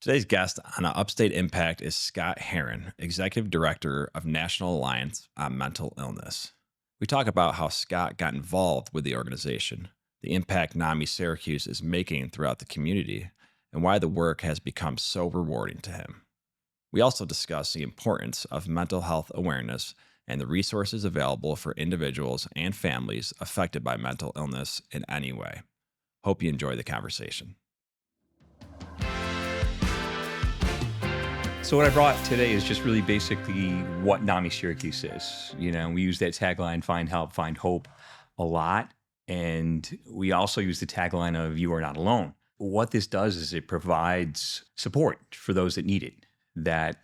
Today's guest on Upstate Impact is Scott Herron, Executive Director of National Alliance on Mental Illness. We talk about how Scott got involved with the organization, the impact NAMI Syracuse is making throughout the community, and why the work has become so rewarding to him. We also discuss the importance of mental health awareness and the resources available for individuals and families affected by mental illness in any way. Hope you enjoy the conversation. So what I brought today is just really basically what NAMI Syracuse is. We use that tagline, find help, find hope, a lot. And we also use the tagline of you are not alone. What this does is it provides support for those that need it, that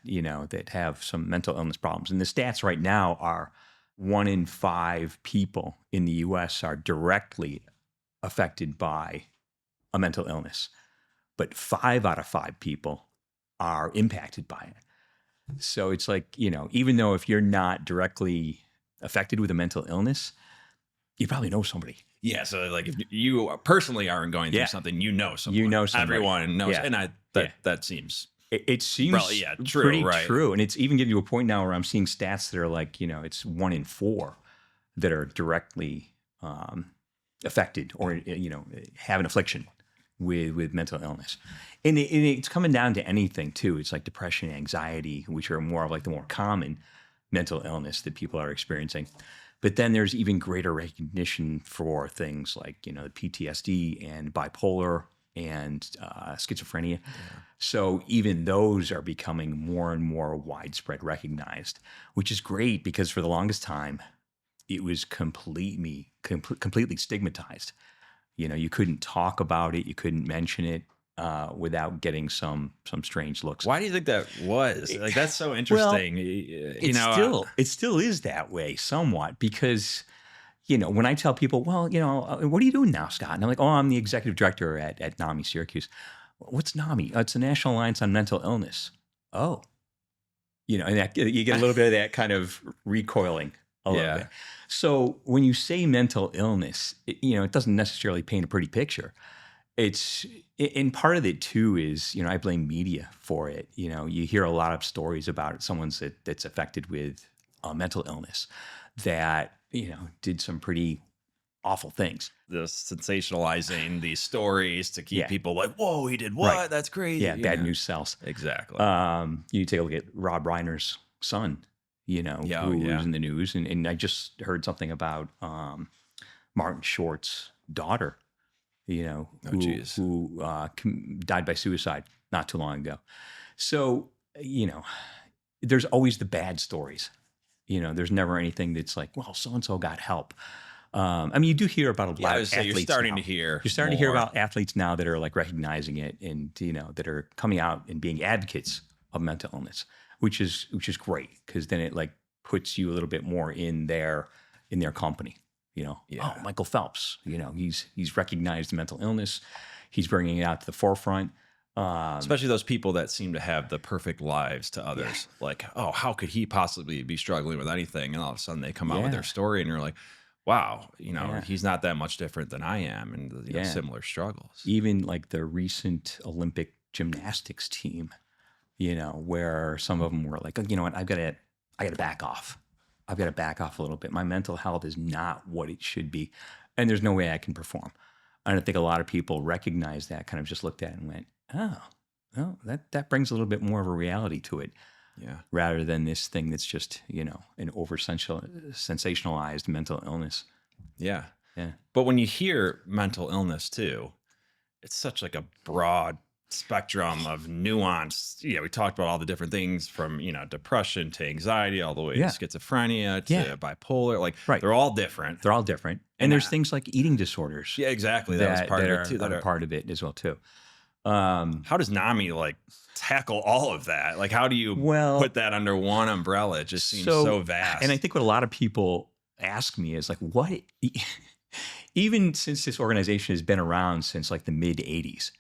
have some mental illness problems. And the stats right now are 1 in 5 people in the US are directly affected by a mental illness, but 5 out of 5 people are impacted by it. So it's like, even though if you're not directly affected with a mental illness, you probably know somebody. Yeah, so like if you personally aren't going through something, you know someone. You know somebody. Everyone knows, Yeah. and that seems it seems probably, true, pretty right? true. And it's even getting to a point now where I'm seeing stats that are like, it's 1 in 4 that are directly affected or have an affliction with mental illness. And it's coming down to anything too. It's like depression, anxiety, which are more of like the more common mental illness that people are experiencing. But then there's even greater recognition for things like, the PTSD and bipolar and schizophrenia. Yeah. So even those are becoming more and more widespread recognized, which is great because for the longest time, it was completely stigmatized. You couldn't talk about it, you couldn't mention it without getting some strange looks. Why do you think that was? Like, that's so interesting. Well, it still is that way somewhat because, when I tell people, well, what are you doing now, Scott? And I'm like, oh, I'm the executive director at NAMI Syracuse. What's NAMI? It's the National Alliance on Mental Illness. Oh, and you get a little bit of that kind of recoiling. A little bit. So when you say mental illness, it doesn't necessarily paint a pretty picture. And part of it too is, I blame media for it. You hear a lot of stories about someone that's affected with a mental illness that, did some pretty awful things. The sensationalizing these stories to keep people like, whoa, he did what? Right. That's crazy. Yeah, bad news sells. Exactly. You take a look at Rob Reiner's son, who's in the news. And I just heard something about Martin Short's daughter, who died by suicide not too long ago. So, there's always the bad stories. There's never anything that's like, well, so-and-so got help. You do hear about a lot of athletes. You're starting to hear about athletes now that are like recognizing it and, that are coming out and being advocates of mental illness, which is great because then it like puts you a little bit more in their company. Oh, Michael Phelps, he's recognized mental illness. He's bringing it out to the forefront. Especially those people that seem to have the perfect lives to others. Yeah. Like, oh, how could he possibly be struggling with anything? And all of a sudden they come out with their story and you're like, wow, he's not that much different than I am and similar struggles. Even like the recent Olympic gymnastics team, where some of them were like, oh, you know what, I got to back off. I've got to back off a little bit. My mental health is not what it should be. And there's no way I can perform. And I think a lot of people recognize that, kind of just looked at it and went, oh, well, that brings a little bit more of a reality to it. Yeah. Rather than this thing that's just, an over sensationalized mental illness. Yeah. Yeah. But when you hear mental illness too, it's such like a broad spectrum of nuance. We talked about all the different things from, depression to anxiety, all the way to schizophrenia to bipolar. Like they're all different. They're all different. And there's things like eating disorders. Yeah, exactly. That was part of it too. That are part of it as well too. How does NAMI like tackle all of that? Like, how do you put that under one umbrella? It just seems so vast. And I think what a lot of people ask me is like, what? Even since this organization has been around since like the mid 80s,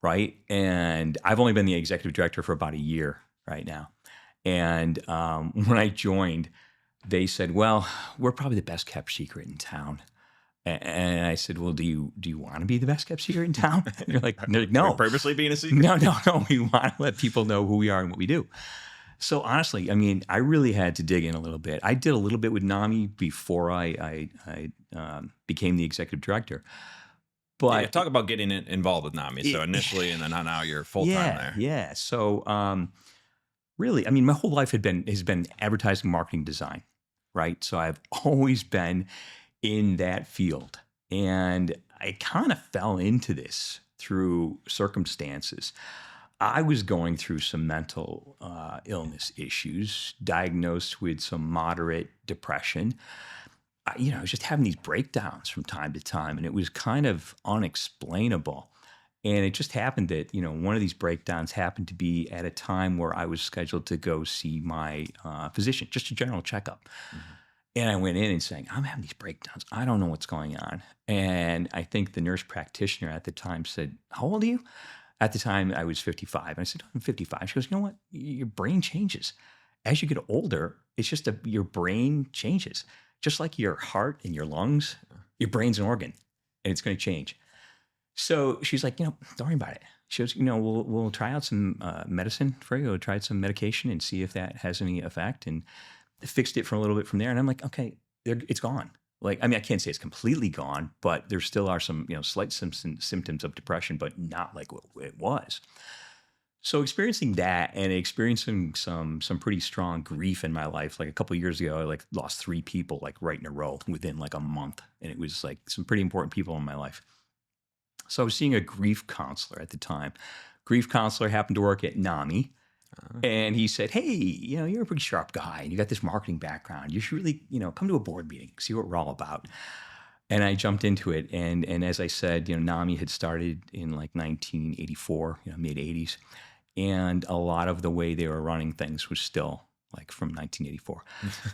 right? And I've only been the executive director for about a year right now. And when I joined, they said, well, we're probably the best kept secret in town. And I said, well, do you want to be the best kept secret in town? And they're like, We're no, purposely being a secret. no. We want to let people know who we are and what we do. So honestly, I mean, I really had to dig in a little bit. I did a little bit with NAMI before I became the executive director. But Yeah, talk about getting involved with NAMI. So initially, and then now you're full time there. Yeah. So really, I mean, my whole life has been advertising, marketing, design, right? So I've always been in that field, and I kind of fell into this through circumstances. I was going through some mental illness issues, diagnosed with some moderate depression. I was just having these breakdowns from time to time, and it was kind of unexplainable. And it just happened that, one of these breakdowns happened to be at a time where I was scheduled to go see my physician, just a general checkup. Mm-hmm. And I went in and saying, I'm having these breakdowns. I don't know what's going on. And I think the nurse practitioner at the time said, how old are you? At the time, I was 55. And I said, I'm 55. She goes, you know what? Your brain changes. As you get older, it's just your brain changes. Just like your heart and your lungs, your brain's an organ, and it's going to change. So she's like, don't worry about it. She goes, we'll try out some medicine for you. We'll try out some medication and see if that has any effect. And fixed it for a little bit from there. And I'm like, okay, it's gone. Like, I mean, I can't say it's completely gone, but there still are some, slight symptoms of depression, but not like what it was. So experiencing that and experiencing some pretty strong grief in my life, like a couple of years ago, I lost 3 people right in a row within a month. And it was some pretty important people in my life. So I was seeing a grief counselor at the time. Grief counselor happened to work at NAMI. And he said, hey, you're a pretty sharp guy and you got this marketing background. You should really, come to a board meeting, see what we're all about. And I jumped into it. And as I said, NAMI had started in 1984, mid 80s. And a lot of the way they were running things was still from 1984.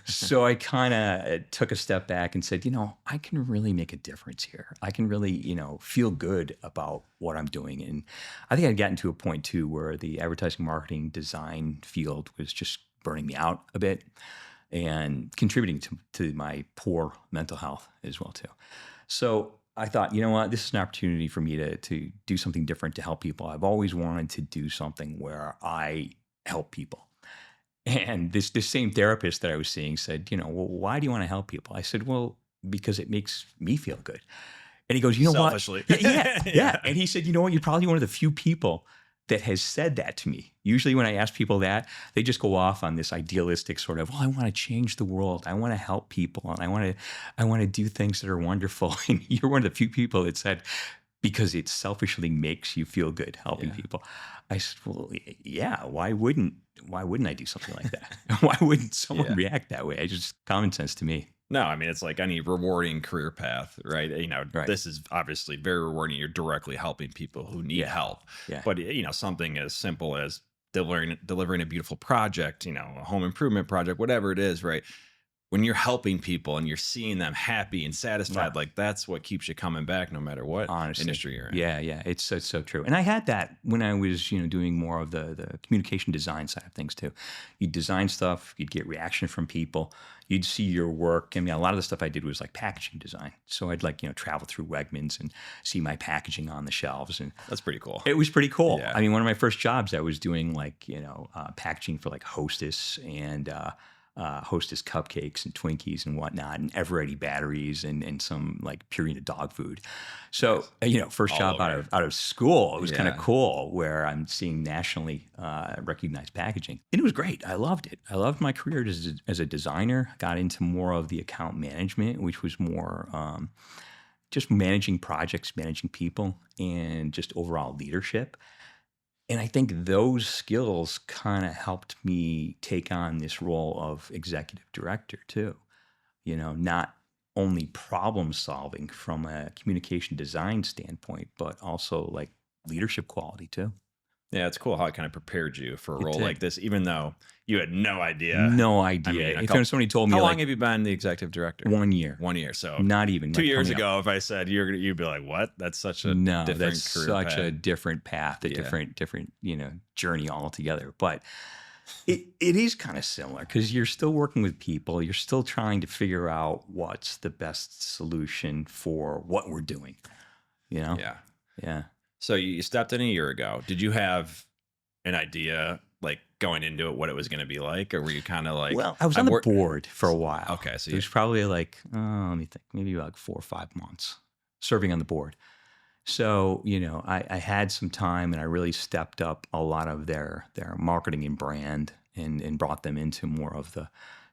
So I kind of took a step back and said, I can really make a difference here. I can really, feel good about what I'm doing. And I think I'd gotten to a point too where the advertising, marketing, design field was just burning me out a bit and contributing to my poor mental health as well too. So I thought, you know what, this is an opportunity for me to do something different to help people. I've always wanted to do something where I help people. And this same therapist that I was seeing said, well, why do you want to help people? I said, well, because it makes me feel good. And he goes, you know Selfishly. what? Yeah. And he said, you know what? You're probably one of the few people that has said that to me. Usually when I ask people that, they just go off on this idealistic sort of, well, I want to change the world. I want to help people. And I want to do things that are wonderful. And you're one of the few people that said, because it selfishly makes you feel good helping people. I said, well, yeah, why wouldn't I do something like that? Why wouldn't someone react that way? It's just common sense to me. No, I mean, it's like any rewarding career path, right? Right. This is obviously very rewarding. You're directly helping people who need help. Yeah. But, something as simple as delivering a beautiful project, a home improvement project, whatever it is, right? When you're helping people and you're seeing them happy and satisfied, that's what keeps you coming back no matter what industry you're in. Yeah. It's so true. And I had that when I was, doing more of the communication design side of things too. You'd design stuff, you'd get reaction from people, you'd see your work. I mean, a lot of the stuff I did was packaging design. So I'd travel through Wegmans and see my packaging on the shelves. And that's pretty cool. It was pretty cool. Yeah. I mean, one of my first jobs, I was doing packaging for Hostess and Hostess cupcakes and Twinkies and whatnot, and Eveready batteries and some Purina dog food. So first job out of school, it was kind of cool where I'm seeing nationally recognized packaging, and it was great. I loved it. I loved my career as a designer. Got into more of the account management, which was more just managing projects, managing people, and just overall leadership. And I think those skills kind of helped me take on this role of executive director too. Not only problem solving from a communication design standpoint, but also leadership quality too. Yeah, it's cool how it kind of prepared you for a role like this, even though you had no idea. No idea. I mean, somebody told me, how long have you been the executive director? 1 year. 1 year. So not even 2 years ago, if I said you'd be like, "What? That's such a different that's career such path. a different path, a different journey altogether." But It is kind of similar because you're still working with people. You're still trying to figure out what's the best solution for what we're doing. You know? Yeah. Yeah. So you stepped in a year ago. Did you have an idea, like going into it, what it was going to be like, or were you kind of like, Well, I was on I've the worked? board for a while. Okay, so It was probably like, let me think, maybe like 4 or 5 months serving on the board. So, I had some time and I really stepped up a lot of their marketing and brand and brought them into more of the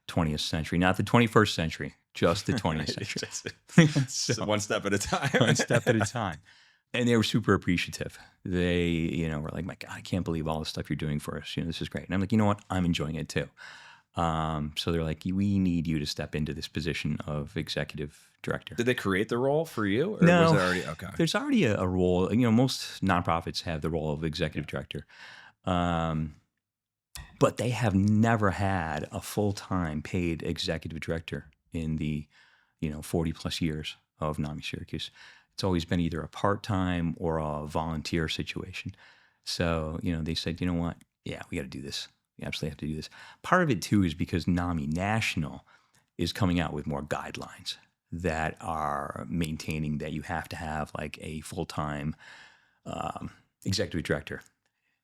20th century, not the 21st century, just the 20th century. So one step at a time. One step at a time. And they were super appreciative. They, were like, my God, I can't believe all the stuff you're doing for us. This is great. And I'm like, you know what? I'm enjoying it too. So they're like, we need you to step into this position of executive director. Did they create the role for you? Or No, was it already okay? There's already a role. Most nonprofits have the role of executive director. But they have never had a full-time paid executive director in the, 40 plus years of NAMI Syracuse. It's always been either a part-time or a volunteer situation. So, they said, you know what? Yeah, we got to do this. We absolutely have to do this. Part of it too is because NAMI National is coming out with more guidelines that are maintaining that you have to have like a full-time executive director,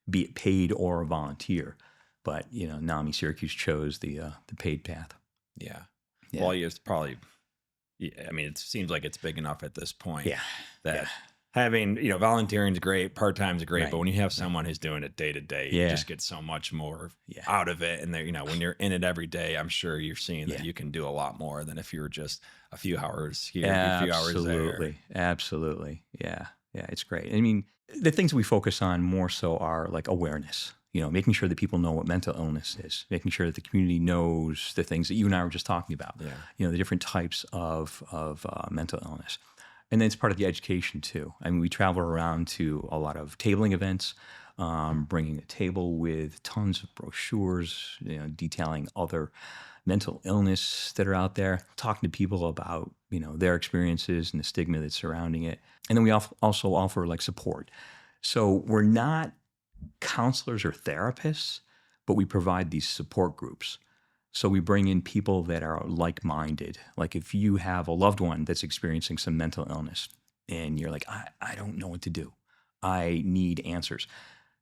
be it paid or a volunteer. But NAMI Syracuse chose the paid path. Yeah. Well, it's probably. I mean, it seems like it's big enough at this point. Yeah. That having volunteering is great, part time is great, Right. but when you have someone who's doing it day to day, you just get so much more out of it. And when you're in it every day, I'm sure you're seeing that you can do a lot more than if you were just a few hours here, a few hours there. Absolutely. Yeah. Yeah. It's great. I mean, the things we focus on more so are like awareness. Making sure that people know what mental illness is, making sure that the community knows the things that you and I were just talking about. Yeah. The different types of mental illness. And then it's part of the education too. I mean, we travel around to a lot of tabling events, bringing a table with tons of brochures, detailing other mental illness that are out there, talking to people about, their experiences and the stigma that's surrounding it. And then we also offer like support. So we're not counselors or therapists, but we provide these support groups. So we bring in people that are like-minded. Like if you have a loved one that's experiencing some mental illness and you're like, I don't know what to do. I need answers.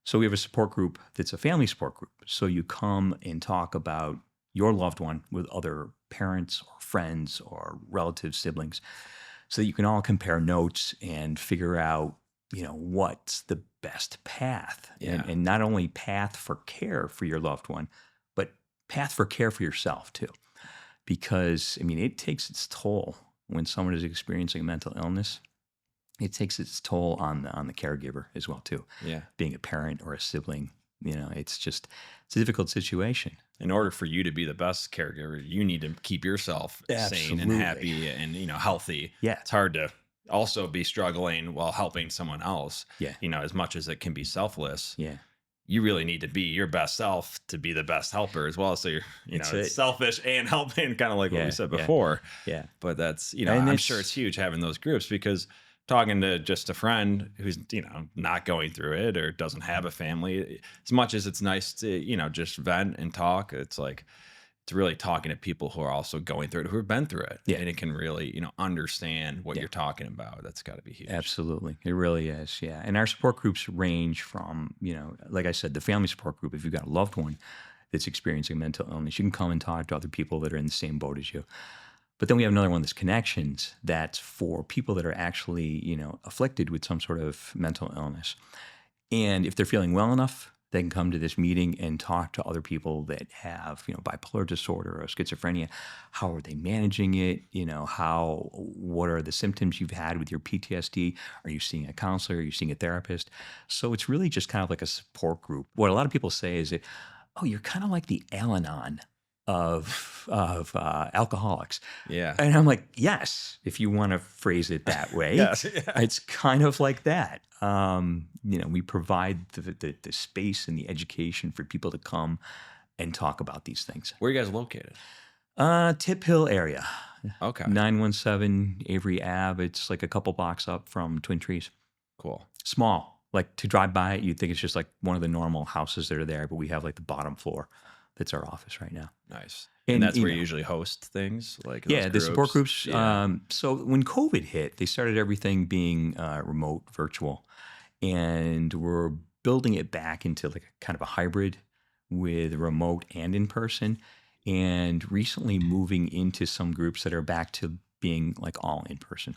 So we have a support group that's a family support group. So you come and talk about your loved one with other parents or friends or relatives, siblings, so that you can all compare notes and figure out what's the best path, and not only path for care for your loved one, but path for care for yourself too. Because, I mean, it takes its toll when someone is experiencing a mental illness. It takes its toll on the caregiver as well too. Yeah. Being a parent or a sibling, it's a difficult situation. In order for you to be the best caregiver, you need to keep yourself sane and happy and healthy. Yeah. It's hard to also be struggling while helping someone else. Yeah. As much as it can be selfless. Yeah. You really need to be your best self to be the best helper as well. So you're, it's selfish and helping, kind of like what we said before. Yeah. But that's, And I'm sure it's huge having those groups, because talking to just a friend who's, not going through it or doesn't have a family, as much as it's nice to, just vent and talk, it's like, it's really talking to people who are also going through it, who have been through it. Yeah. And it can really, understand what you're talking about. That's got to be huge. Absolutely. It really is. Yeah. And our support groups range from, like I said, the family support group. If you've got a loved one that's experiencing mental illness, you can come and talk to other people that are in the same boat as you. But then we have another one that's Connections, that's for people that are actually, afflicted with some sort of mental illness. And if they're feeling well enough, they can come to this meeting and talk to other people that have, bipolar disorder or schizophrenia. How are they managing it? What are the symptoms you've had with your PTSD? Are you seeing a counselor? Are you seeing a therapist? So it's really just kind of like a support group. What a lot of people say is that, oh, you're kind of like the Al-Anon of alcoholics. Yeah. And I'm like, yes, if you want to phrase it that way. Yes. It's kind of like that. We provide the space and the education for people to come and talk about these things. Where are you guys located? Tip Hill area. Okay. 917 Avery Ave. It's like a couple blocks up from Twin Trees. Cool. Small, Like to drive by it, you'd think it's just like one of the normal houses that are there, but we have like the bottom floor that's our office right now. Nice. And And that's where you usually host things like those yeah, the support groups. groups. Yeah. So when COVID hit, they started everything being remote, virtual, and we're building it back into like a kind of a hybrid with remote and in person. And recently moving into some groups that are back to being like all in person,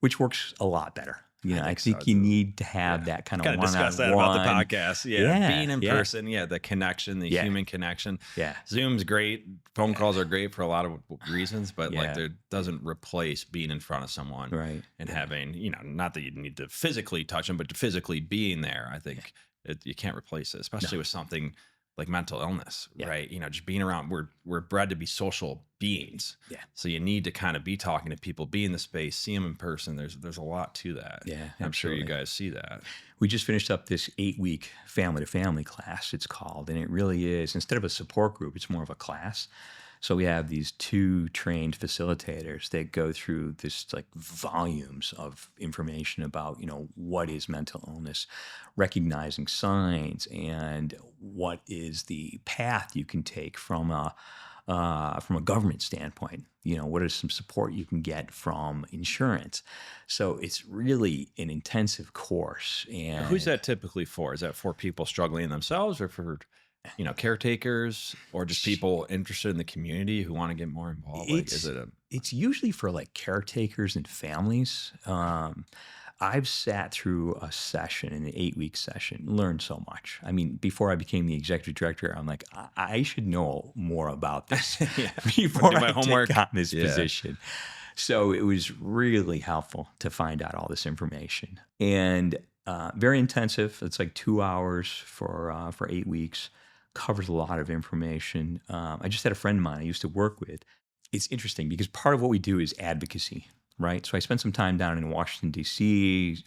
which works a lot better. I I think so think you too. need to have Yeah. that kind of Kind of discussed that about the one-on-one. podcast. Yeah. Yeah, Being in yeah, person. Yeah. The connection, the yeah, human connection. yeah, Zoom's great. Phone yeah, calls are great for a lot of reasons, but like yeah. there doesn't replace being in front of someone Right. and Yeah. having, not that you need to physically touch them, but to physically being there. I Yeah. think you can't replace it, No. especially with something like mental illness, Yeah. right? Just being around, we're bred to be social beings. Yeah. So you need to kind of be talking to people, be in the space, see them in person. There's a lot to that. Yeah. I'm sure you Absolutely. guys see that. We just finished up this 8-week family to family class, it's called. And it really is, instead of a support group, it's more of a class. So we have these 2 trained facilitators that go through this like volumes of information about, what is mental illness, recognizing signs, and what is the path you can take from a government standpoint. What is some support you can get from insurance? So it's really an intensive course. Now, who's And that typically for? Is that for people struggling themselves or for, caretakers or just people interested in the community who want to get more involved? Like, is it's it a, it's usually for like caretakers and families. I've sat through a session, an 8-week session, learned so much. I mean, before I became the executive director, I'm like, I should know more about this yeah, before do my I homework? take on this Yeah. position. So it was really helpful to find out all this information, and very intensive. It's like 2 hours for 8 weeks. Covers a lot of information. I just had a friend of mine I used to work with. It's interesting because part of what we do is advocacy, right? So I spent some time down in Washington, D.C.,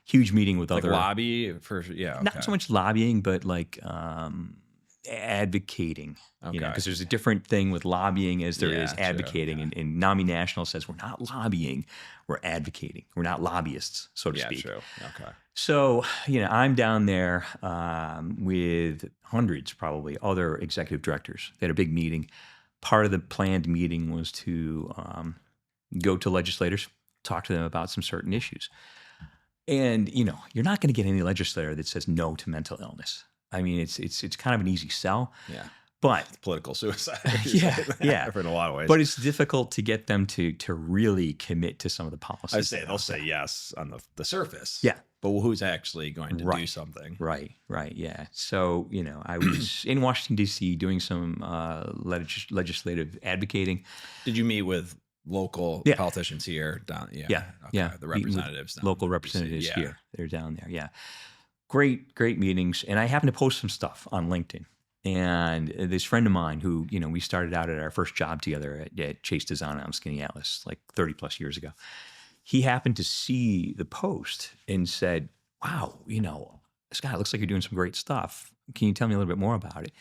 huge meeting with Like other, lobby for, yeah. Okay. not so much lobbying, but like advocating, Okay. because there's a different thing with lobbying as there Yeah, is true, advocating. yeah. And NAMI National says we're not lobbying, we're advocating. We're not lobbyists, so to Yeah, speak. true. Okay. So, I'm down there with hundreds, probably, other executive directors. They had a big meeting. Part of the planned meeting was to go to legislators, talk to them about some certain issues. And, you're not going to get any legislator that says no to mental illness. I mean, it's kind of an easy sell, Yeah. but Political suicide. yeah, yeah. In a lot of ways. But it's difficult to get them to really commit to some of the policies. I'd say they'll say yes on the surface. Yeah. But who's actually going to do Right. something? Right, yeah. So, I was in Washington, D.C. doing some legislative advocating. Did you meet with local Yeah. politicians here down? Yeah. Yeah, Okay. yeah. The Meeting with representatives. down local in DC. representatives Yeah. here. They're down there, yeah. Great meetings. And I happened to post some stuff on LinkedIn. And this friend of mine who, we started out at our first job together at Chase Design on Skinny Atlas like 30 plus years ago. He happened to see the post and said, wow, Scott, it looks like you're doing some great stuff. Can you tell me a little bit more about it?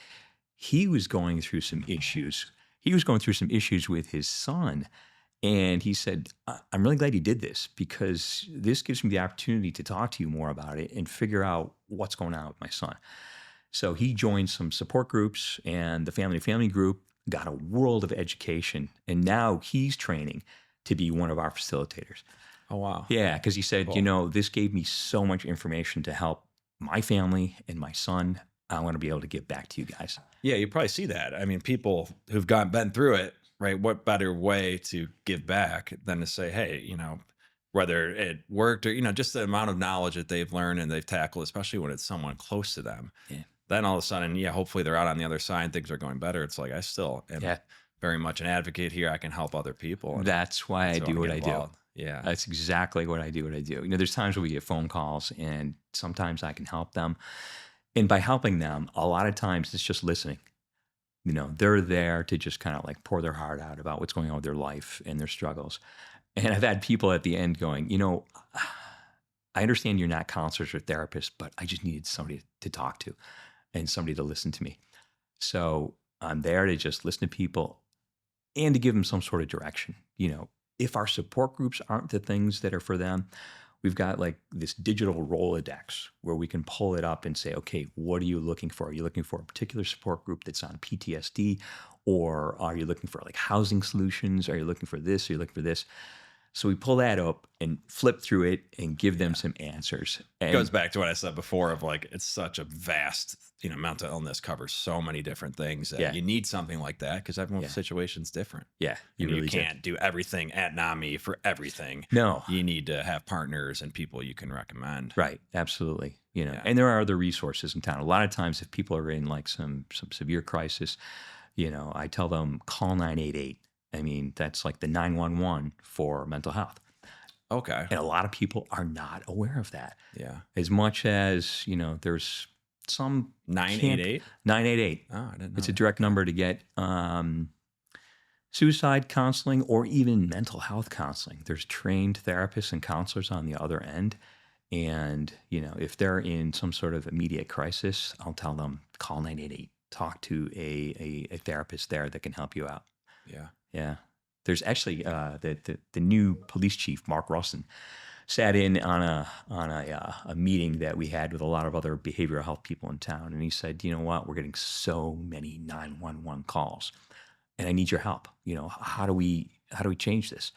He was going through some issues. He was going through some issues with his son. And he said, I'm really glad you did this because this gives me the opportunity to talk to you more about it and figure out what's going on with my son. So he joined some support groups and the family to family group, got a world of education. And now he's training to be one of our facilitators. Oh, wow. Yeah, because he said, Cool. this gave me so much information to help my family and my son. I want to be able to give back to you guys. Yeah, you probably see that. I mean, people who've been through it, right? What better way to give back than to say, hey, whether it worked or, just the amount of knowledge that they've learned and they've tackled, especially when it's someone close to them. Yeah. Then all of a sudden, hopefully they're out on the other side, things are going better. It's like, I still am Yeah. very much an advocate here. I can help other people. And That's why I so do wanna what get I do. involved. Yeah. That's exactly what I do. There's times where we get phone calls and sometimes I can help them. And by helping them, a lot of times it's just listening. They're there to just kind of like pour their heart out about what's going on with their life and their struggles. And I've had people at the end going, I understand you're not counselors or therapists, but I just needed somebody to talk to and somebody to listen to me. So I'm there to just listen to people and to give them some sort of direction. If our support groups aren't the things that are for them, we've got like this digital Rolodex where we can pull it up and say, okay, what are you looking for? Are you looking for a particular support group that's on PTSD? Or are you looking for like housing solutions? Are you looking for this? Are you looking for this? So we pull that up and flip through it and give them some answers. And Goes back to what I said before of like, it's such a vast, mental illness covers so many different things that you need something like that because everyone's situation's different. Yeah, You can't do everything at NAMI for everything. No. You need to have partners and people you can recommend. Right. Absolutely. And there are other resources in town. A lot of times if people are in like some severe crisis, I tell them call 988. I mean, that's like the 911 for mental health. Okay. And a lot of people are not aware of that. Yeah. As much as, there's some 988? 988. Oh, I didn't know. It's a direct number to get suicide counseling or even mental health counseling. There's trained therapists and counselors on the other end. And, if they're in some sort of immediate crisis, I'll tell them call 988. Talk to a therapist there that can help you out. Yeah. Yeah. There's actually the new police chief, Mark Russin, sat in on a meeting that we had with a lot of other behavioral health people in town. And he said, you know what, we're getting so many 911 calls and I need your help. How do we change this?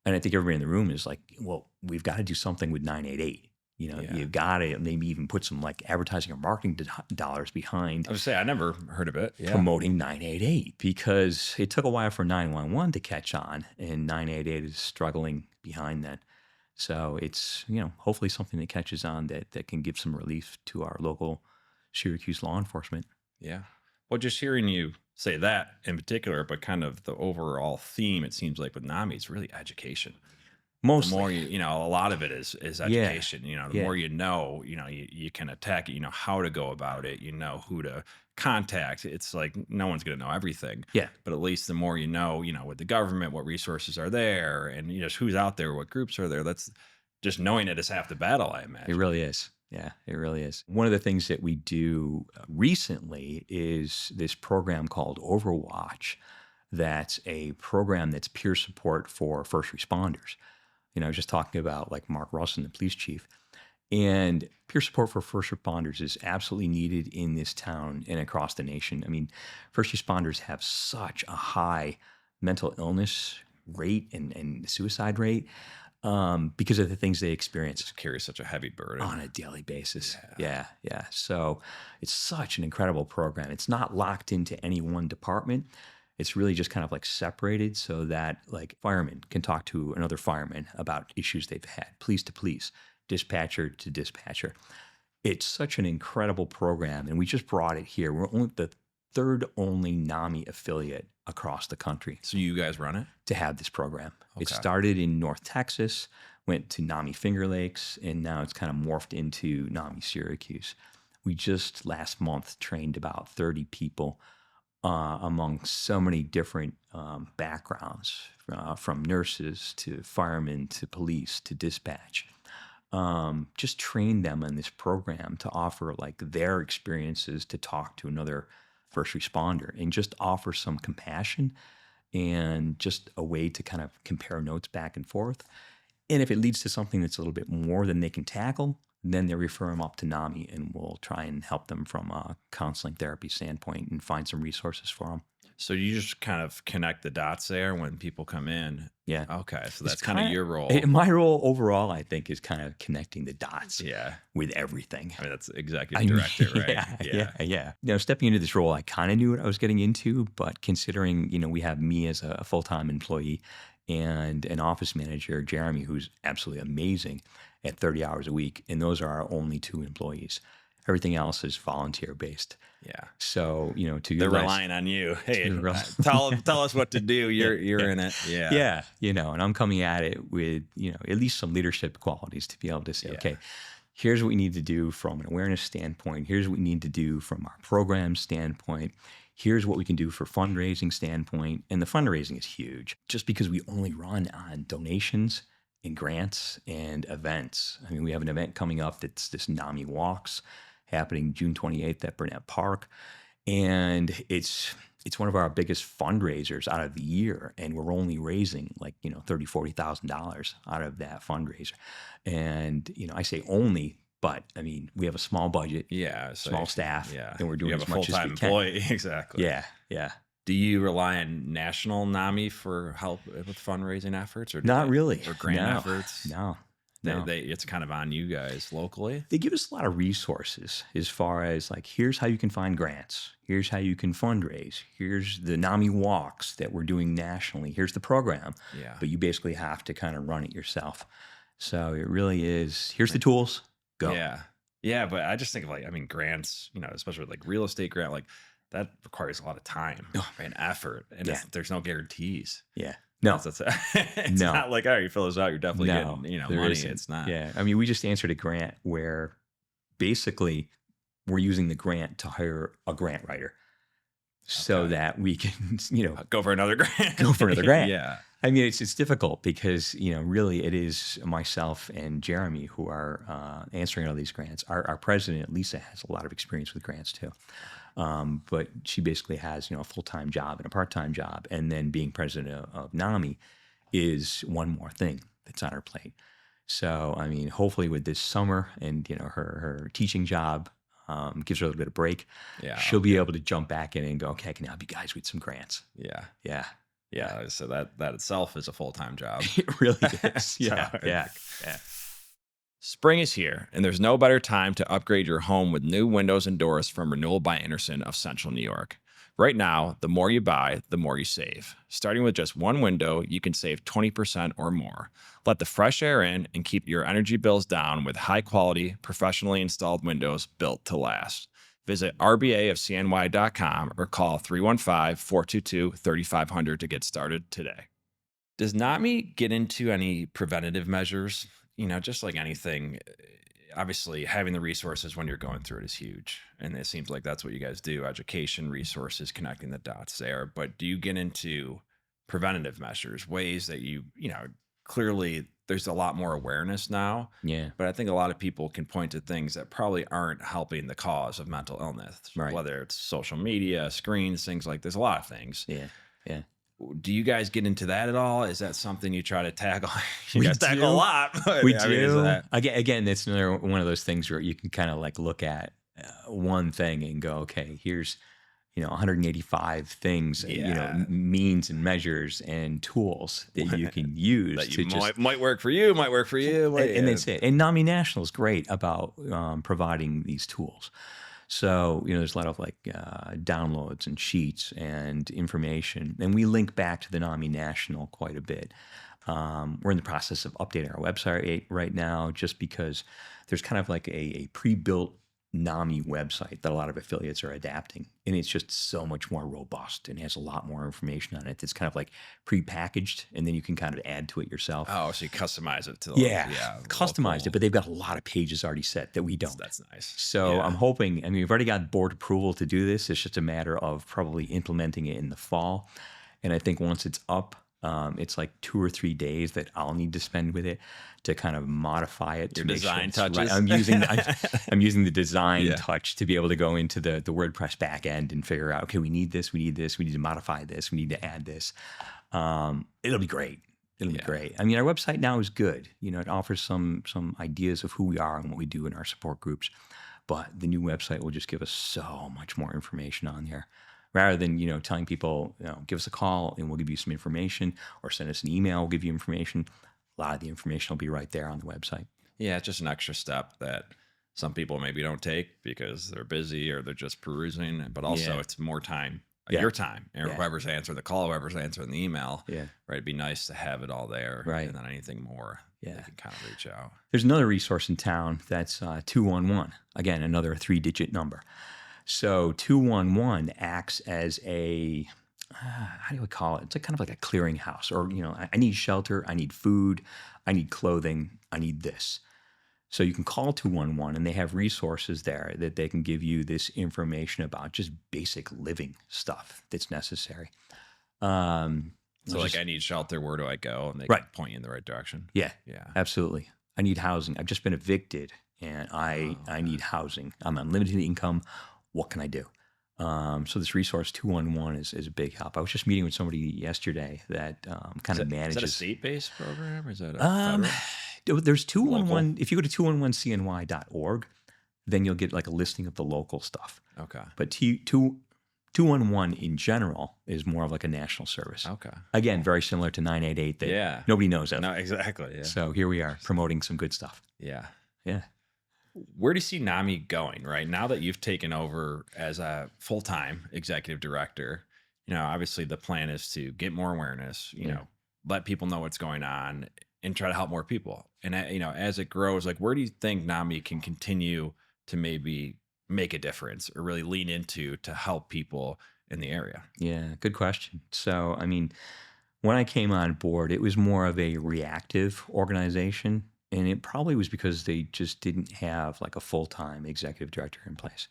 And I think everybody in the room is like, well, we've got to do something with 988. You've got to maybe even put some like advertising or marketing dollars behind. I would say I never heard of it. Yeah. Promoting 988 because it took a while for 911 to catch on, and 988 is struggling behind that. So it's hopefully something that catches on that can give some relief to our local Syracuse law enforcement. Yeah. Well, just hearing you say that in particular, but kind of the overall theme, it seems like with NAMI is really education. Mostly. The more a lot of it is education. The more you can attack it, how to go about it, who to contact. It's like no one's going to know everything. Yeah. But at least the more with the government, what resources are there and who's out there, what groups are there. That's just knowing it is half the battle, I imagine. It really is. Yeah, it really is. One of the things that we do recently is this program called Overwatch. That's a program that's peer support for first responders. I was just talking about like Mark Russin, the police chief, and peer support for first responders is absolutely needed in this town and across the nation. I mean, first responders have such a high mental illness rate and suicide rate because of the things they experience. Just carry such a heavy burden on a daily basis. Yeah. So it's such an incredible program. It's not locked into any one department. It's really just kind of like separated so that like firemen can talk to another fireman about issues they've had, police to police, dispatcher to dispatcher. It's such an incredible program, and we just brought it here. We're only the third only NAMI affiliate across the country. So you guys run it? To have this program. Okay. It started in North Texas, went to NAMI Finger Lakes, and now it's kind of morphed into NAMI Syracuse. We just last month trained about 30 people among so many different backgrounds, from nurses to firemen to police to dispatch. Just train them in this program to offer like their experiences to talk to another first responder and just offer some compassion and just a way to kind of compare notes back and forth. And if it leads to something that's a little bit more than they can tackle, then they refer them up to NAMI, and we'll try and help them from a counseling therapy standpoint and find some resources for them. So you just kind of connect the dots there when people come in. Yeah. Okay. So that's kind of your role. My role overall, I think, is kind of connecting the dots. Yeah. With everything. I mean, that's executive director, right? Yeah. Stepping into this role, I kind of knew what I was getting into, but considering, we have me as a full-time employee and an office manager, Jeremy, who's absolutely amazing at 30 hours a week. And those are our only 2 employees. Everything else is volunteer based. Yeah. So, they're relying on you. Hey, tell us what to do. You're in it. Yeah. Yeah. And I'm coming at it with, at least some leadership qualities to be able to say, okay, here's what we need to do from an awareness standpoint. Here's what we need to do from our program standpoint. Here's what we can do for fundraising standpoint. And the fundraising is huge just because we only run on donations and grants and events. I mean, we have an event coming up that's this NAMI Walks happening June 28th at Burnett Park. And it's it's one of our biggest fundraisers out of the year, and we're only raising like, $30,000-$40,000 out of that fundraiser. And, I say only, but I mean, we have a small budget, Yeah. So, small staff, yeah. and we're You doing have as a much as full-time we can. employee. Exactly. Yeah, yeah. Do you rely on national NAMI for help with fundraising efforts, or Not really. or grant No, efforts? no, no. It's kind of on you guys locally. They give us a lot of resources as far as like, here's how you can find grants. Here's how you can fundraise. Here's the NAMI walks that we're doing nationally. Here's the program. Yeah. But you basically have to kind of run it yourself. So it really is, here's the tools, go. Yeah. Yeah. But I just think of like, I mean, grants, especially with like real estate grant, like that requires a lot of time and effort. And there's no guarantees. Yeah. No, it's not like, all right, you fill this out, you're definitely getting, money. Isn't. It's not. Yeah. I mean, we just answered a grant where basically we're using the grant to hire a grant writer so that we can, go for another grant. Go for another grant. Yeah. I mean, it's difficult because, really it is myself and Jeremy who are answering all these grants. Our president, Lisa, has a lot of experience with grants too. But she basically has, a full-time job and a part-time job. And then being president of NAMI is one more thing that's on her plate. So, I mean, hopefully with this summer and, her teaching job gives her a little bit of break, she'll be able to jump back in and go, okay, I can help you guys with some grants. Yeah. Yeah. Yeah. So that itself is a full-time job. It really is. Yeah. Yeah. Spring is here, and there's no better time to upgrade your home with new windows and doors from Renewal by Andersen of Central New York. Right now, the more you buy, the more you save. Starting with just one window, you can save 20% or more. Let the fresh air in and keep your energy bills down with high-quality, professionally installed windows built to last. Visit rbaofcny.com or call 315-422-3500 to get started today. Does NAMI get into any preventative measures? Just like anything, obviously having the resources when you're going through it is huge. And it seems like that's what you guys do, education, resources, connecting the dots there. But do you get into preventative measures, ways that clearly there's a lot more awareness now. Yeah. But I think a lot of people can point to things that probably aren't helping the cause of mental illness, right? Whether it's social media, screens, things like there's a lot of things. Yeah. Yeah. Do you guys get into that at all? Is that something you try to tackle? You We guys tackle a lot. We I mean, is do. that- Again, it's another one of those things where you can kind of like look at one thing and go, okay, here's 185 things, means and measures and tools that you can use that to you might work for you, might work for you. And that's it. And NAMI National is great about providing these tools. So, there's a lot of like downloads and sheets and information. And we link back to the NAMI National quite a bit. We're in the process of updating our website right now just because there's kind of like a pre-built NAMI website that a lot of affiliates are adapting. And it's just so much more robust and has a lot more information on it. It's kind of like pre-packaged, and then you can kind of add to it yourself. Oh, so you customize it to customized it, but they've got a lot of pages already set that we don't. That's nice. So I'm hoping, we've already got board approval to do this. It's just a matter of probably implementing it in the fall. And I think once it's up, it's like 2 or 3 days that I'll need to spend with it to kind of modify it. Your to make design sure touches. Right. I'm using the design touch to be able to go into the WordPress backend and figure out, okay, we need this, we need this, we need to modify this, we need to add this. It'll be great. It'll be great. Our website now is good. It offers some ideas of who we are and what we do in our support groups. But the new website will just give us so much more information on there. Rather than, telling people, give us a call and we'll give you some information, or send us an email, we'll give you information. A lot of the information will be right there on the website. Yeah, it's just an extra step that some people maybe don't take because they're busy or they're just perusing. But also it's more time, your time, and whoever's answering the call, whoever's answering the email. Yeah. Right. It'd be nice to have it all there. Right. And then anything more, they can kind of reach out. There's another resource in town that's 211. Again, another 3-digit number. So 211 acts as a, how do we call it? It's kind of like a clearinghouse, or, I need shelter, I need food, I need clothing, I need this. So you can call 211 and they have resources there that they can give you this information about just basic living stuff that's necessary. So like, I need shelter, where do I go? And they can point you in the right direction. Yeah, Yeah, absolutely. I need housing. I've just been evicted and I need housing. I'm on limited income. What can I do? So this resource 211 is a big help. I was just meeting with somebody yesterday that kind of Is that a manages. state-based program or is that a Um, federal? there's Local? 211. If you go to 211cny.org, then you'll get like a listing of the local stuff. Okay. But 211 in general is more of like a national service. Okay. Again, very similar to 988 that Yeah. nobody knows of. No, exactly. Yeah. So here we are promoting some good stuff. Yeah. Yeah. Where do you see NAMI going, right? Now that you've taken over as a full-time executive director, obviously the plan is to get more awareness, let people know what's going on and try to help more people. And, as it grows, like, where do you think NAMI can continue to maybe make a difference or really lean into to help people in the area? Yeah, good question. So, I mean, when I came on board, it was more of a reactive organization. And it probably was because they just didn't have like a full-time executive director in place.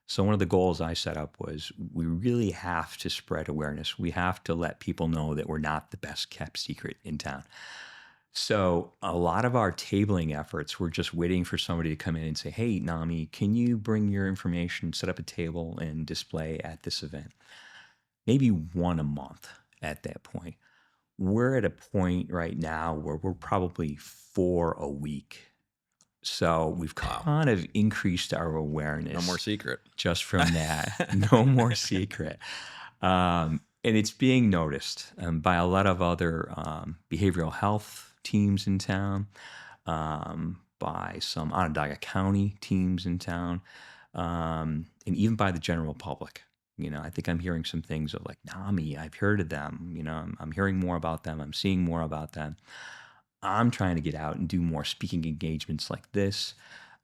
So one of the goals I set up was we really have to spread awareness. We have to let people know that we're not the best kept secret in town. So a lot of our tabling efforts were just waiting for somebody to come in and say, hey, NAMI, can you bring your information, set up a table and display at this event? Maybe one a month at that point. We're at a point right now where we're probably 4 a week. So we've kind of increased our awareness. No more secret. Just from that. No more secret. And it's being noticed by a lot of other behavioral health teams in town, by some Onondaga County teams in town, and even by the general public. I think I'm hearing some things of like NAMI. I've heard of them. I'm hearing more about them. I'm seeing more about them. I'm trying to get out and do more speaking engagements like this.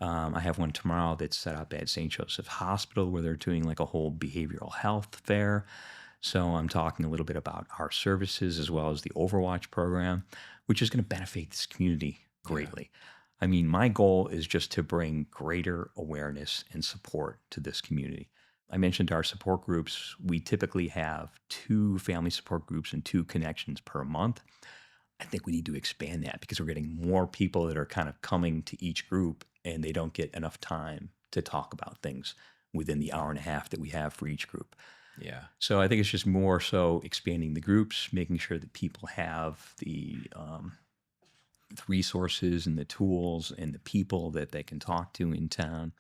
I have one tomorrow that's set up at St. Joseph Hospital where they're doing like a whole behavioral health fair. So I'm talking a little bit about our services as well as the Overwatch program, which is going to benefit this community greatly. Yeah. I mean, my goal is just to bring greater awareness and support to this community. I mentioned our support groups. We typically have 2 family support groups and 2 connections per month. I think we need to expand that because we're getting more people that are kind of coming to each group and they don't get enough time to talk about things within the hour and a half that we have for each group. Yeah. So I think it's just more so expanding the groups, making sure that people have the resources and the tools and the people that they can talk to in town.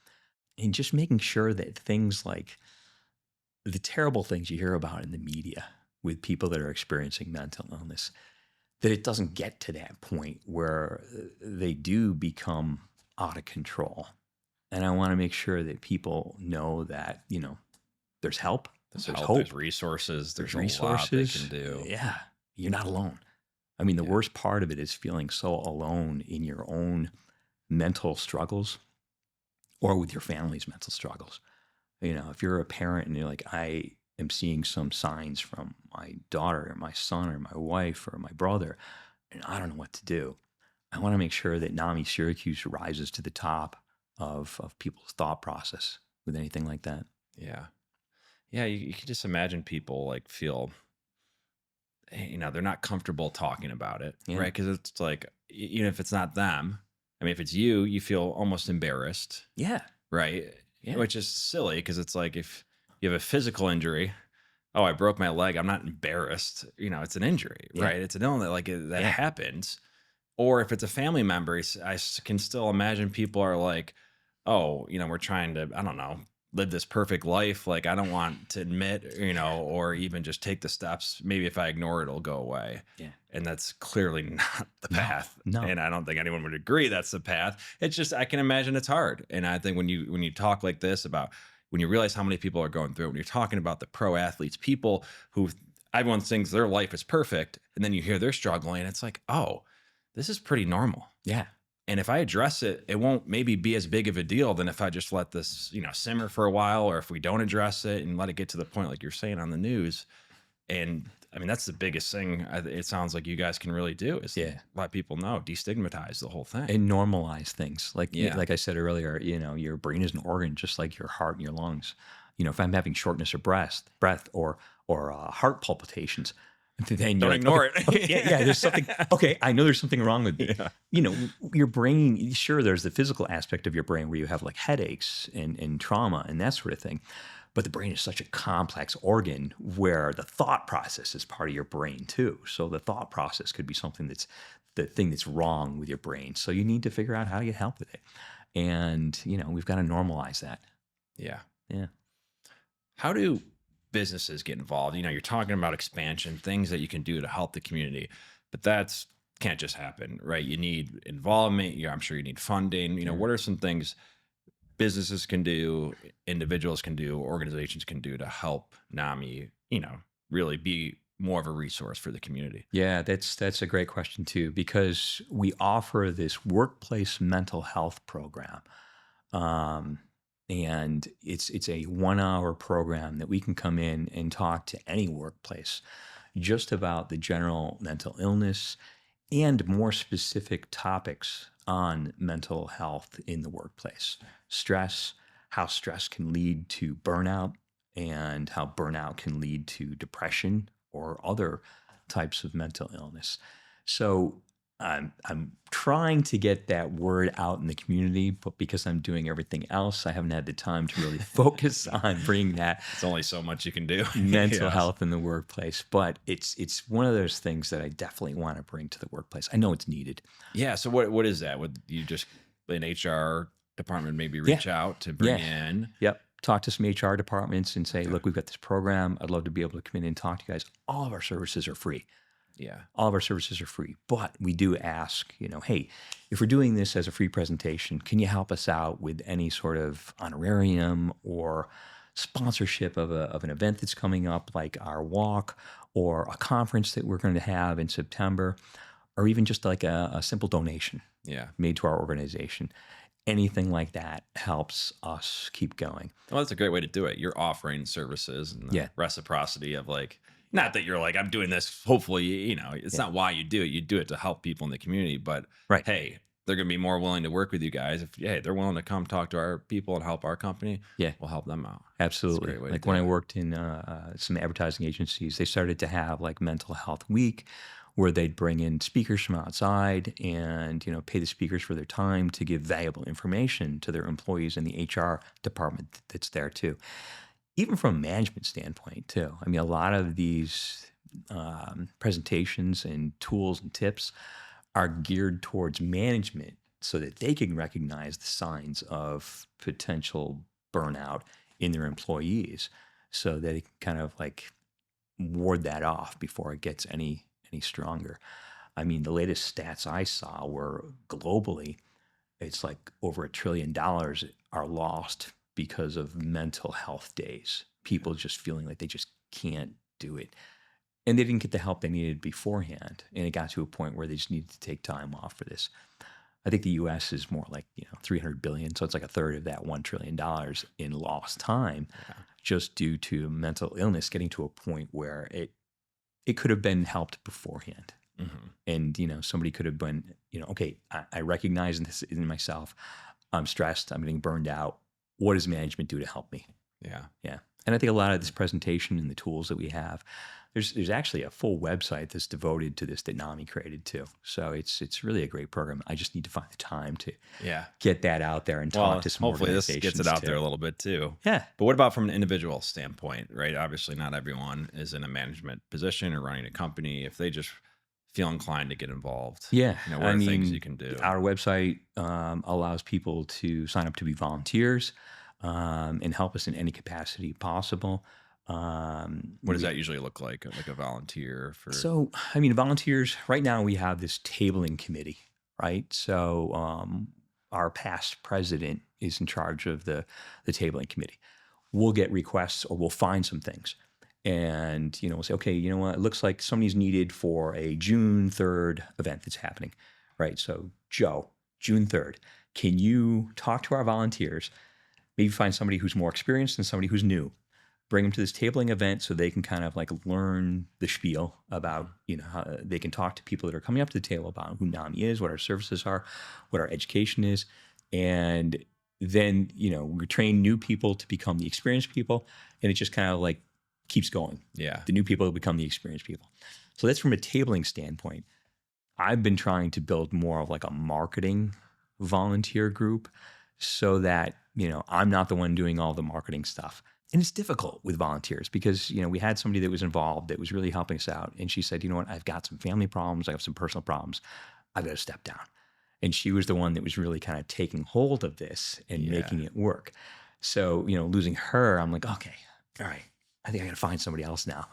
And just making sure that things like the terrible things you hear about in the media with people that are experiencing mental illness, that it doesn't get to that point where they do become out of control. And I want to make sure that people know that, there's help. There's hope. There's resources. There's resources. A lot they can do. Yeah. You're not alone. I mean, the worst part of it is feeling so alone in your own mental struggles or with your family's mental struggles. If you're a parent and you're like, I am seeing some signs from my daughter or my son or my wife or my brother, and I don't know what to do. I want to make sure that NAMI Syracuse rises to the top of people's thought process with anything like that. Yeah. Yeah, you can just imagine people like feel, they're not comfortable talking about it, right? Because it's like, even if it's not them, I mean, if it's you feel almost embarrassed. Yeah. Right? Yeah. Which is silly because it's like if you have a physical injury, oh, I broke my leg, I'm not embarrassed. It's an injury, right? It's an illness, like that happens. Or if it's a family member, I can still imagine people are like, oh, we're trying to, I don't know, live this perfect life. Like, I don't want to admit, or even just take the steps. Maybe if I ignore it, it'll go away. Yeah. And that's clearly not the path. No. And I don't think anyone would agree that's the path. It's just, I can imagine it's hard. And I think when you talk like this about, when you realize how many people are going through it, when you're talking about the pro athletes, people who everyone thinks their life is perfect, and then you hear they're struggling, it's like, oh, this is pretty normal. Yeah. And if I address it, it won't maybe be as big of a deal than if I just let this, simmer for a while, or if we don't address it and let it get to the point, like you're saying on the news. And I mean, that's the biggest thing it sounds like you guys can really do is let people know, destigmatize the whole thing. And normalize things. Like I said earlier, your brain is an organ just like your heart and your lungs. If I'm having shortness of breath or heart palpitations, then don't ignore it. Okay, there's something. Okay, I know there's something wrong with me. Yeah. Your brain, sure, there's the physical aspect of your brain where you have like headaches and trauma and that sort of thing. But the brain is such a complex organ where the thought process is part of your brain too. So the thought process could be something that's the thing that's wrong with your brain. So you need to figure out how to get help with it. And, we've got to normalize that. Yeah. Yeah. How do businesses get involved? You're talking about expansion, things that you can do to help the community, but that's can't just happen, right? You need involvement. I'm sure you need funding. Yeah. What are some things businesses can do, individuals can do, organizations can do to help NAMI, really be more of a resource for the community? Yeah, that's a great question too, because we offer this workplace mental health program. Um, and it's a 1 hour program that we can come in and talk to any workplace just about the general mental illness and more specific topics on mental health in the workplace. Stress, how stress can lead to burnout, and how burnout can lead to depression or other types of mental illness. So I'm trying to get that word out in the community, but because I'm doing everything else, I haven't had the time to really focus on bringing that It's only so much you can do. mental Yes. health in the workplace. But it's one of those things that I definitely want to bring to the workplace. I know it's needed. Yeah. So what is that? Would you just an HR department maybe Yeah. reach out to bring in? Yep. Talk to some HR departments and say, Okay. look, we've got this program. I'd love to be able to come in and talk to you guys. All of our services are free. Yeah. All of our services are free, but we do ask, hey, if we're doing this as a free presentation, can you help us out with any sort of honorarium or sponsorship of an event that's coming up, like our walk or a conference that we're going to have in September, or even just like a simple donation Yeah. made to our organization. Anything like that helps us keep going. Well, that's a great way to do it. You're offering services and the Yeah. reciprocity of not that you're I'm doing this, hopefully, it's Yeah. not why you do it. You do it to help people in the community, but Right. hey, they're going to be more willing to work with you guys. If, hey, they're willing to come talk to our people and help our company, Yeah. we'll help them out. Absolutely. great way to Like do when I it. worked in some advertising agencies, they started to have like mental health week where they'd bring in speakers from outside and, pay the speakers for their time to give valuable information to their employees in the HR department that's there too. Even from a management standpoint too. I mean, a lot of these presentations and tools and tips are geared towards management so that they can recognize the signs of potential burnout in their employees so that it can kind of like ward that off before it gets any stronger. I mean, the latest stats I saw were globally, it's like over $1 trillion are lost because of mental health days. People just feeling like they just can't do it. And they didn't get the help they needed beforehand. And it got to a point where they just needed to take time off for this. I think the US is more like, 300 billion. So it's like a third of that $1 trillion in lost time just due to mental illness getting to a point where it could have been helped beforehand. Mm-hmm. And, somebody could have been, okay, I recognize this in myself. I'm stressed. I'm getting burned out. What does management do to help me? Yeah. Yeah. And I think a lot of this presentation and the tools that we have, there's actually a full website that's devoted to this that NAMI created too. So it's really a great program. I just need to find the time to get that out there and talk to some hopefully this organizations gets it out too. there a little bit too. Yeah. But what about from an individual standpoint, right? Obviously, not everyone is in a management position or running a company. If they just feel inclined to get involved, Yeah. what are things you can do? Our website allows people to sign up to be volunteers and help us in any capacity possible. What does that usually look like a volunteer for? So, volunteers, right now we have this tabling committee, right? So our past president is in charge of the tabling committee. We'll get requests or we'll find some things. And, we'll say, okay, you know what? It looks like somebody's needed for a June 3rd event that's happening, right? So, Joe, June 3rd, can you talk to our volunteers, maybe find somebody who's more experienced and somebody who's new, bring them to this tabling event so they can kind of like learn the spiel about, how they can talk to people that are coming up to the table about who NAMI is, what our services are, what our education is. And then, we train new people to become the experienced people. And it just kind of like keeps going. Yeah. The new people become the experienced people. So that's from a tabling standpoint. I've been trying to build more of like a marketing volunteer group so that, I'm not the one doing all the marketing stuff. And it's difficult with volunteers because, we had somebody that was involved that was really helping us out. And she said, you know what, I've got some family problems. I have some personal problems. I've got to step down. And she was the one that was really kind of taking hold of this and making it work. So, losing her, I'm like, okay, all right, I think I got to find somebody else now.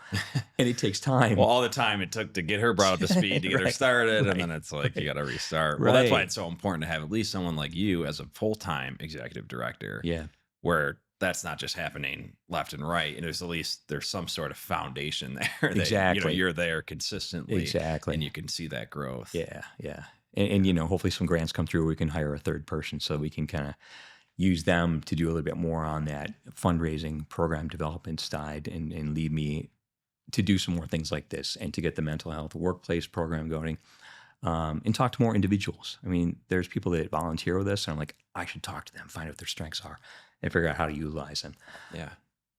And it takes time. Well, all the time it took to get her brought up to speed, to get her started, and then it's like you got to restart. Well, that's why it's so important to have at least someone like you as a full-time executive director. Yeah. Where that's not just happening left and right, and there's some sort of foundation there. That, Exactly. You're there consistently. Exactly. And you can see that growth. Yeah. Yeah. And hopefully some grants come through. We can hire a third person so we can kind of use them to do a little bit more on that fundraising program development side and lead me to do some more things like this and to get the mental health workplace program going and talk to more individuals. I mean, there's people that volunteer with us and I'm like, I should talk to them, find out what their strengths are and figure out how to utilize them. Yeah.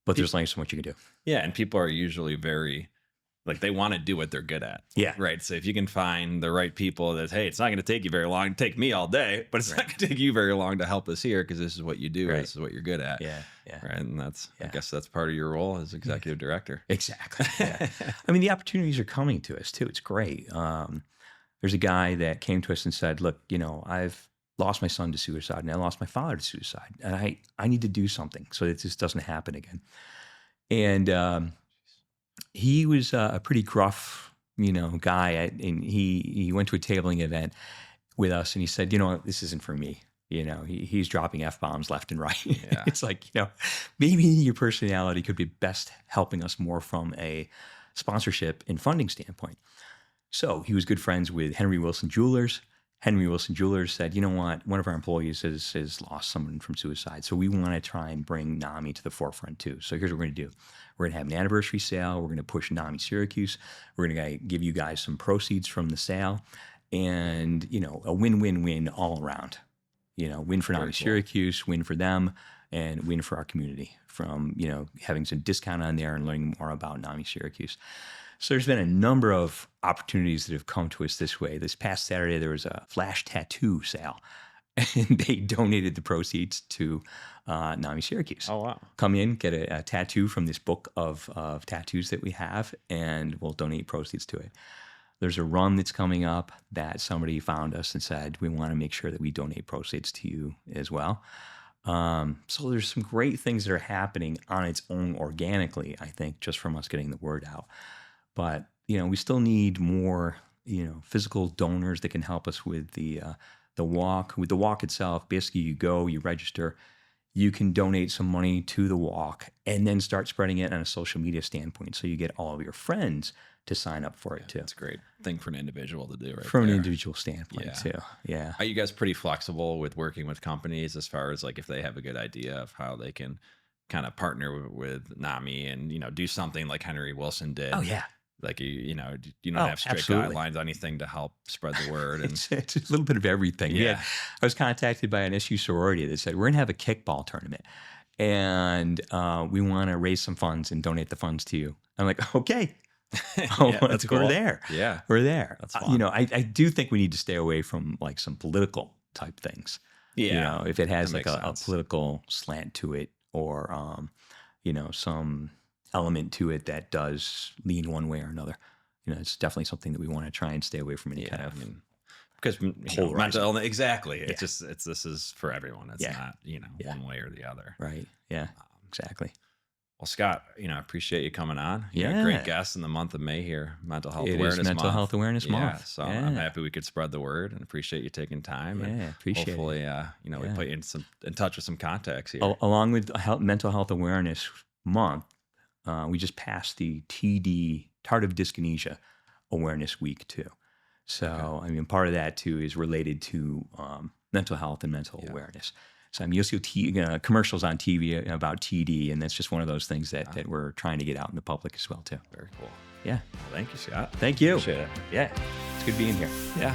But there's only so much you can do. Yeah. And people are usually very, they want to do what they're good at. Yeah. Right. So if you can find the right people that, hey, it's not going to take you very long. It'd take me all day, but it's not going to take you very long to help us here because this is what you do. This is what you're good at. Yeah. Yeah. Right. And I guess that's part of your role as executive director. Exactly. Yeah. I mean, the opportunities are coming to us too. It's great. There's a guy that came to us and said, look, I've lost my son to suicide and I lost my father to suicide. And I need to do something so that this doesn't happen again. And he was a pretty gruff, guy. And he went to a tabling event with us and he said, this isn't for me. He's dropping F-bombs left and right. Yeah. It's like, maybe your personality could be best helping us more from a sponsorship and funding standpoint. So he was good friends with Henry Wilson Jewelers. Henry Wilson Jewelers said, you know what, one of our employees has lost someone from suicide. So we want to try and bring NAMI to the forefront too. So here's what we're going to do. We're going to have an anniversary sale. We're going to push NAMI Syracuse. We're going to give you guys some proceeds from the sale and, a win-win-win all around. Win for NAMI Syracuse, win for them, and win for our community from, having some discount on there and learning more about NAMI Syracuse. So there's been a number of opportunities that have come to us this way. This past Saturday, there was a flash tattoo sale, and they donated the proceeds to NAMI Syracuse. Oh, wow. Come in, get a tattoo from this book of tattoos that we have, and we'll donate proceeds to it. There's a run that's coming up that somebody found us and said, we want to make sure that we donate proceeds to you as well. So there's some great things that are happening on its own organically, I think, just from us getting the word out. But, we still need more, physical donors that can help us with the walk. With the walk itself, basically you go, you register, you can donate some money to the walk and then start spreading it on a social media standpoint. So you get all of your friends to sign up for it too. That's a great thing for an individual to do, right? From an individual standpoint too. Yeah. Are you guys pretty flexible with working with companies as far as if they have a good idea of how they can kind of partner with NAMI and, do something like Henry Wilson did? Oh, yeah. You don't have strict guidelines on anything to help spread the word. And it's a little bit of everything. Yeah. I was contacted by an SU sorority that said, we're going to have a kickball tournament and we want to raise some funds and donate the funds to you. I'm like, okay. That's cool. We're there. Yeah. We're there. That's fun. I do think we need to stay away from some political type things. Yeah. If it has a political slant to it or, some element to it that does lean one way or another. It's definitely something that we want to try and stay away from any kind of because mental illness, exactly. It's just this is for everyone. It's not one way or the other. Right. Yeah. Exactly. Well, Scott, I appreciate you coming on. You're a great guest in the month of May here, Mental Health Awareness Month. Mental Health Awareness Month. So I'm happy we could spread the word and appreciate you taking time. And appreciate hopefully, we put you in touch with some contacts here. Along with Mental Health Awareness Month, we just passed the TD, Tardive Dyskinesia Awareness Week too. So, part of that too is related to mental health and mental awareness. So you'll see commercials on TV about TD, and that's just one of those things that we're trying to get out in the public as well too. Very cool. Yeah. Well, thank you, Scott. Thank you. Appreciate it. Yeah. It's good being here. Yeah.